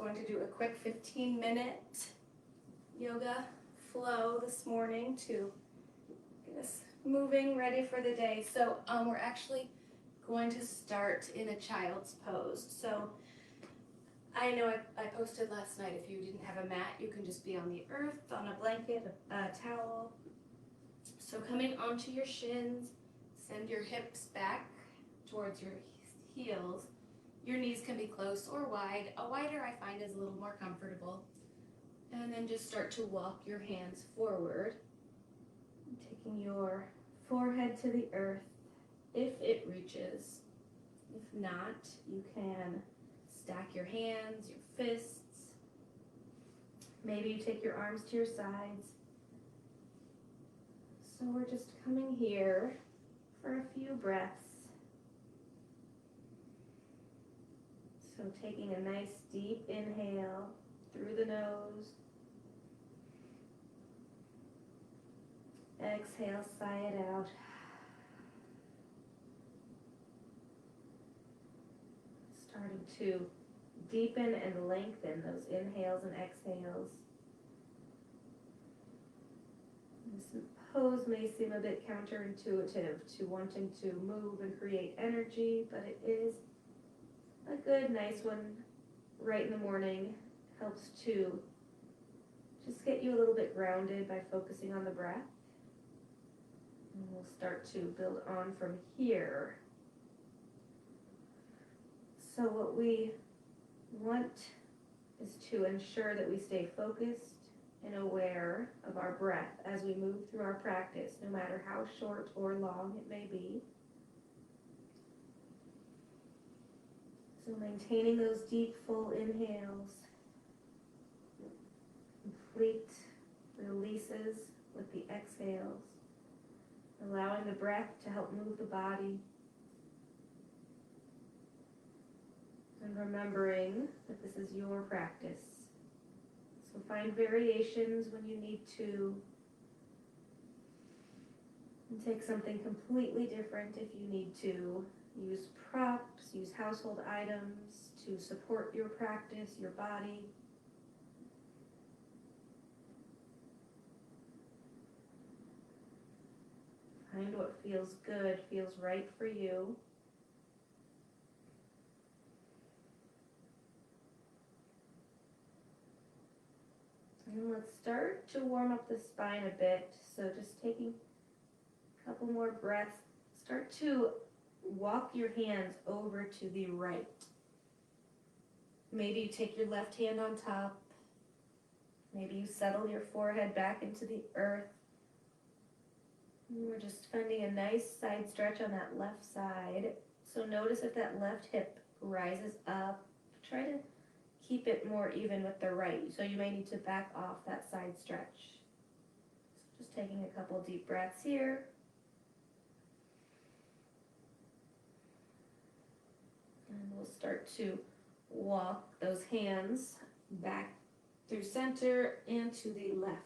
going to do a quick 15-minute yoga flow this morning to get us moving, ready for the day. So we're actually going to start in a child's pose. So I know I posted last night, if you didn't have a mat, you can just be on the earth, on a blanket, a towel. So coming onto your shins, send your hips back towards your heels. Your knees can be close or wide. A wider I find is a little more comfortable. And then just start to walk your hands forward, taking your forehead to the earth if it reaches. If not, you can stack your hands, your fists. Maybe you take your arms to your sides. So we're just coming here for a few breaths. So taking a nice deep inhale through the nose. Exhale, sigh it out. Starting to deepen and lengthen those inhales and exhales. This pose may seem a bit counterintuitive to wanting to move and create energy, but it is a good, nice one right in the morning. Helps to just get you a little bit grounded by focusing on the breath. And we'll start to build on from here. So what we want is to ensure that we stay focused and aware of our breath as we move through our practice, no matter how short or long it may be. So maintaining those deep, full inhales, complete releases with the exhales, allowing the breath to help move the body, and remembering that this is your practice. So find variations when you need to, and take something completely different if you need to. Use props, use household items to support your practice, your body. Find what feels good, feels right for you. And let's start to warm up the spine a bit. So just taking a couple more breaths. Start to walk your hands over to the right. Maybe you take your left hand on top. Maybe you settle your forehead back into the earth. And we're just finding a nice side stretch on that left side. So notice if that left hip rises up. Try to keep it more even with the right. So you may need to back off that side stretch. So just taking a couple deep breaths here. And we'll start to walk those hands back through center and to the left.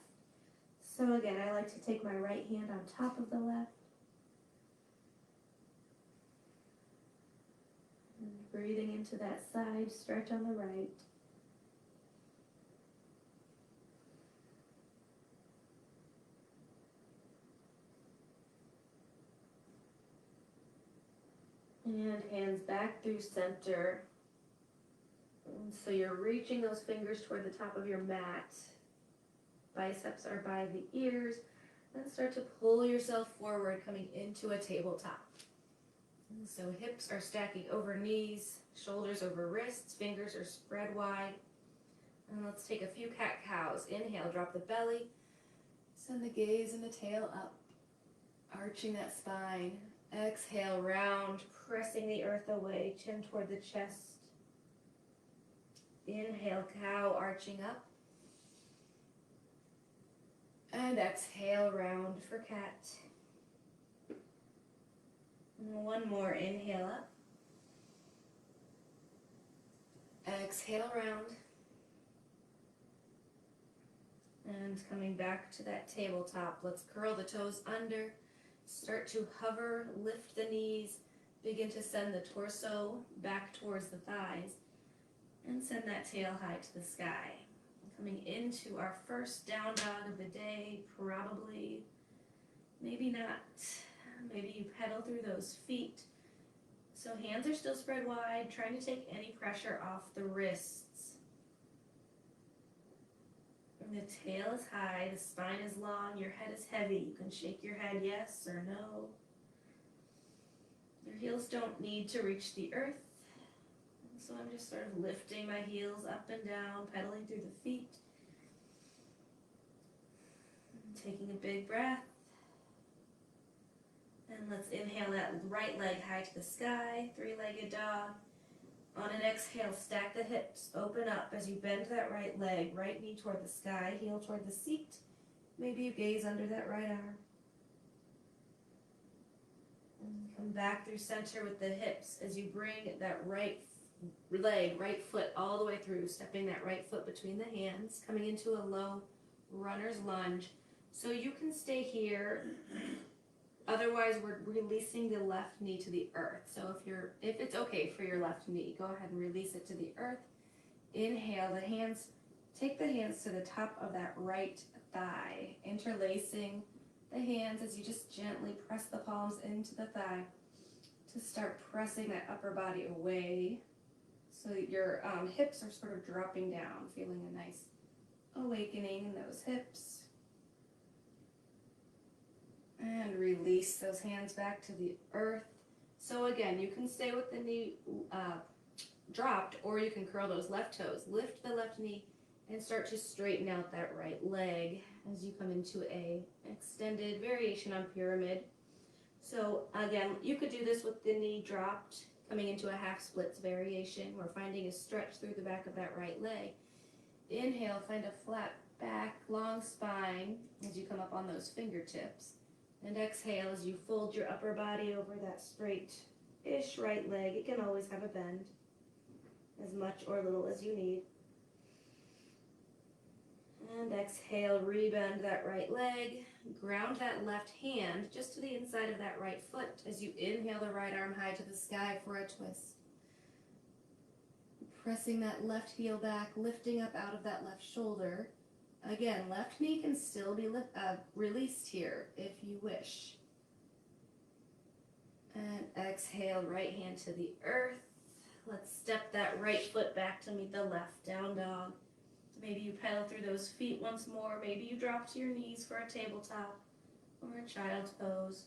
So again, I like to take my right hand on top of the left. And breathing into that side stretch on the right. And hands back through center. And so you're reaching those fingers toward the top of your mat. Biceps are by the ears. And start to pull yourself forward, coming into a tabletop. And so hips are stacking over knees, shoulders over wrists, fingers are spread wide. And let's take a few cat-cows. Inhale, drop the belly. Send the gaze and the tail up, arching that spine. Exhale, round, pressing the earth away, chin toward the chest. Inhale, cow, arching up. And exhale, round for cat. And one more, inhale up. Exhale, round. And coming back to that tabletop, let's curl the toes under. Start to hover, lift the knees, begin to send the torso back towards the thighs. And send that tail high to the sky. Coming into our first down dog of the day, probably, maybe not. Maybe you pedal through those feet. So hands are still spread wide, trying to take any pressure off the wrists. And the tail is high, the spine is long, your head is heavy. You can shake your head yes or no. Your heels don't need to reach the earth. So I'm just sort of lifting my heels up and down, pedaling through the feet. Taking a big breath. And let's inhale that right leg high to the sky, three-legged dog. On an exhale, stack the hips, open up as you bend that right leg, right knee toward the sky, heel toward the seat. Maybe you gaze under that right arm. And come back through center with the hips as you bring that right leg, right foot all the way through, stepping that right foot between the hands, coming into a low runner's lunge. So you can stay here. Otherwise, we're releasing the left knee to the earth. So if it's okay for your left knee, go ahead and release it to the earth. Inhale the hands, take the hands to the top of that right thigh, interlacing the hands as you just gently press the palms into the thigh to start pressing that upper body away so that your hips are sort of dropping down, feeling a nice awakening in those hips. And release those hands back to the earth. So again, you can stay with the knee dropped, or you can curl those left toes. Lift the left knee and start to straighten out that right leg as you come into a extended variation on pyramid. So again, you could do this with the knee dropped, coming into a half splits variation. We're finding a stretch through the back of that right leg. Inhale, find a flat back, long spine as you come up on those fingertips. And exhale as you fold your upper body over that straight-ish right leg. It can always have a bend, as much or little as you need. And exhale, rebend that right leg. Ground that left hand just to the inside of that right foot as you inhale the right arm high to the sky for a twist. Pressing that left heel back, lifting up out of that left shoulder. Again, left knee can still be released here if you wish. And exhale, right hand to the earth. Let's step that right foot back to meet the left, down dog. Maybe you pedal through those feet once more. Maybe you drop to your knees for a tabletop or a child's pose.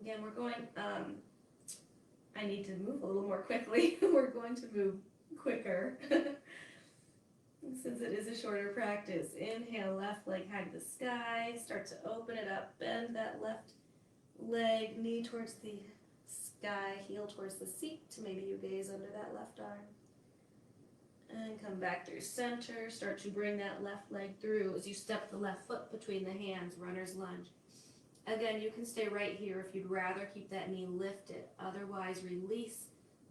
Again, we're going, I need to move a little more quickly. We're going to move quicker. Since it is a shorter practice. Inhale, left leg high to the sky. Start to open it up. Bend that left leg, knee towards the sky, heel towards the seat. Maybe you gaze under that left arm. And come back through center. Start to bring that left leg through as you step the left foot between the hands, runner's lunge. Again, you can stay right here if you'd rather keep that knee lifted. Otherwise, release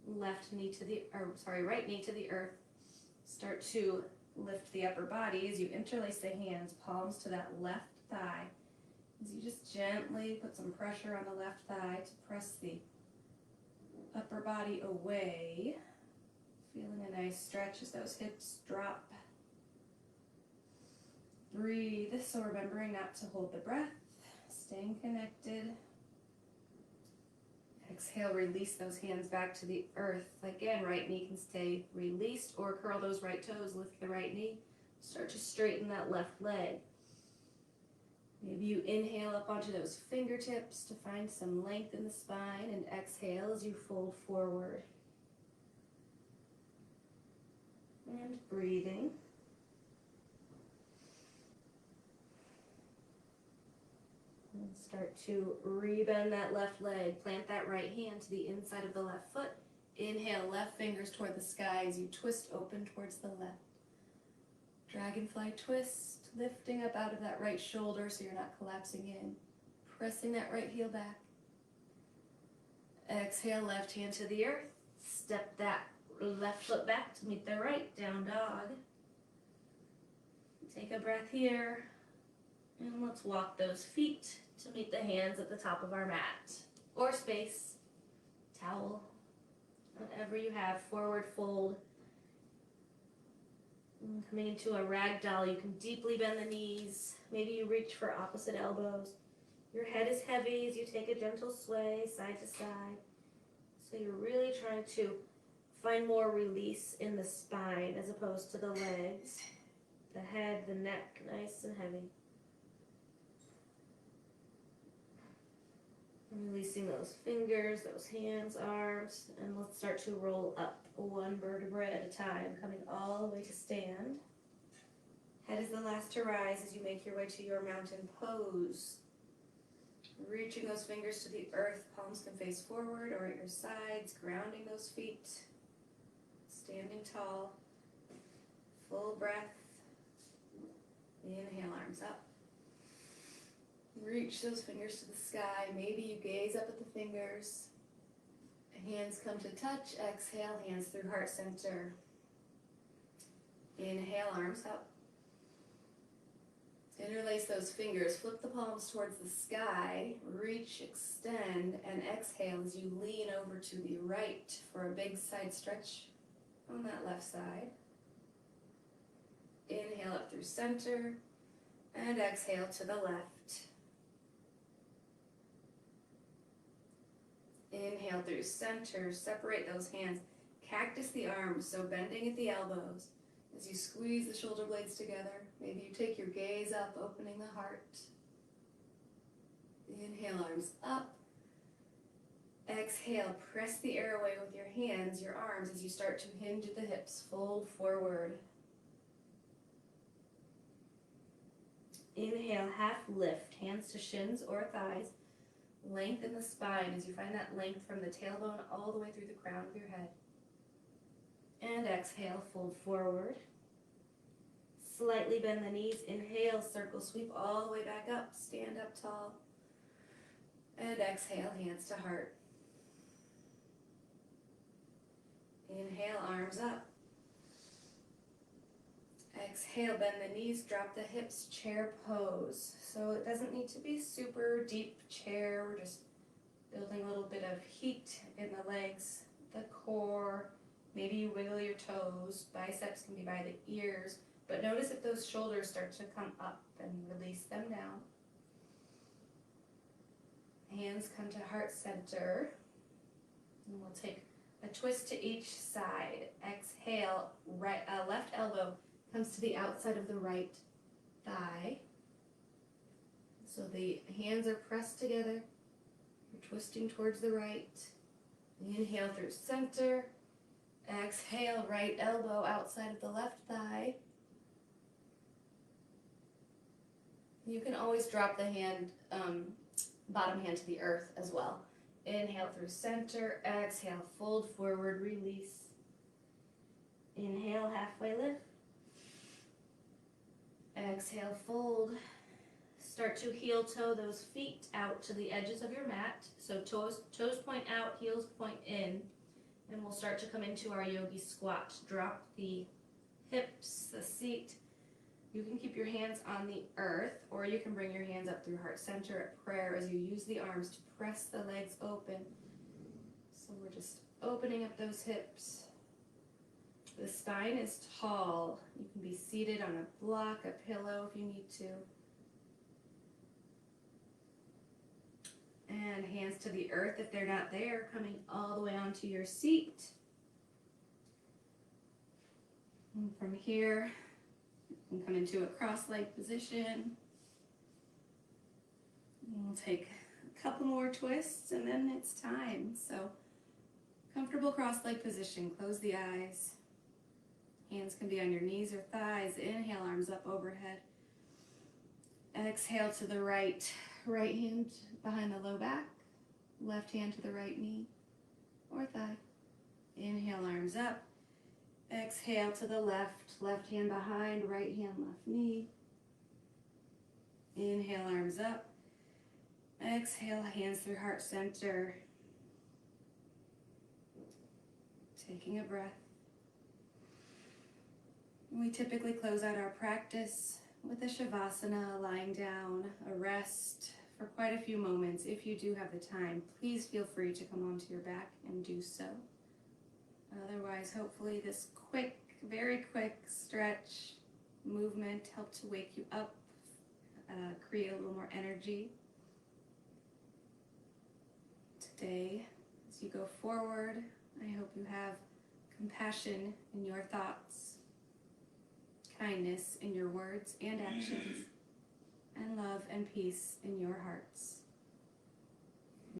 right knee to the earth. Start to lift the upper body as you interlace the hands, palms to that left thigh. As you just gently put some pressure on the left thigh to press the upper body away. Feeling a nice stretch as those hips drop. Breathe, so remembering not to hold the breath, staying connected. Exhale, release those hands back to the earth. Again, right knee can stay released or curl those right toes, lift the right knee. Start to straighten that left leg. Maybe you inhale up onto those fingertips to find some length in the spine and exhale as you fold forward. And breathing. And start to rebend that left leg. Plant that right hand to the inside of the left foot. Inhale, left fingers toward the sky as you twist open towards the left. Dragonfly twist, lifting up out of that right shoulder so you're not collapsing in. Pressing that right heel back. Exhale, left hand to the earth. Step that left foot back to meet the right, down dog. Take a breath here. And let's walk those feet to meet the hands at the top of our mat. Or space, towel, whatever you have. Forward fold And coming into a ragdoll, you can deeply bend the knees. Maybe you reach for opposite elbows. Your head is heavy as you take a gentle sway side to side. So you're really trying to find more release in the spine as opposed to the legs. The head, the neck, nice and heavy. Releasing those fingers, those hands, arms, and let's start to roll up one vertebra at a time, coming all the way to stand. Head is the last to rise as you make your way to your mountain pose. Reaching those fingers to the earth, palms can face forward or at your sides, grounding those feet. Standing tall, full breath. Inhale, arms up. Reach those fingers to the sky. Maybe you gaze up at the fingers. Hands come to touch. Exhale, hands through heart center. Inhale, arms up. Interlace those fingers. Flip the palms towards the sky. Reach, extend, and exhale as you lean over to the right for a big side stretch on that left side. Inhale up through center and exhale to the left. Inhale through center, separate those hands. Cactus the arms, so bending at the elbows. As you squeeze the shoulder blades together, maybe you take your gaze up, opening the heart. Inhale, arms up. Exhale, press the air away with your hands, your arms, as you start to hinge at the hips, fold forward. Inhale, half lift, hands to shins or thighs. Lengthen the spine as you find that length from the tailbone all the way through the crown of your head. And exhale, fold forward. Slightly bend the knees. Inhale, circle sweep all the way back up. Stand up tall. And exhale, hands to heart. Inhale, arms up. Exhale, bend the knees, drop the hips, chair pose. So it doesn't need to be super deep chair. We're just building a little bit of heat in the legs, the core. Maybe you wiggle your toes. Biceps can be by the ears. But notice if those shoulders start to come up and release them down. Hands come to heart center. And we'll take a twist to each side. Exhale, left elbow comes to the outside of the right thigh. So the hands are pressed together. You're twisting towards the right. Inhale through center. Exhale, right elbow outside of the left thigh. You can always drop the hand, bottom hand to the earth as well. Inhale through center. Exhale, fold forward, release. Inhale, halfway lift. Exhale, fold. Start to heel toe those feet out to the edges of your mat. So toes point out, heels point in. And we'll start to come into our Yogi Squat. Drop the hips, the seat. You can keep your hands on the earth, or you can bring your hands up through heart center at prayer as you use the arms to press the legs open. So we're just opening up those hips. The spine is tall. You can be seated on a block, a pillow if you need to. And hands to the earth if they're not there, coming all the way onto your seat. And from here, you can come into a cross-leg position. And we'll take a couple more twists and then it's time. So, comfortable cross-leg position. Close the eyes. Hands can be on your knees or thighs. Inhale, arms up overhead. Exhale to the right. Right hand behind the low back. Left hand to the right knee or thigh. Inhale, arms up. Exhale to the left. Left hand behind, right hand, left knee. Inhale, arms up. Exhale, hands through heart center. Taking a breath. We typically close out our practice with a shavasana, lying down, a rest for quite a few moments. If you do have the time, please feel free to come onto your back and do so. Otherwise, hopefully this quick very quick stretch movement, help to wake you up, create a little more energy. Today, as you go forward, I hope you have compassion in your thoughts, kindness in your words and actions, and love and peace in your hearts.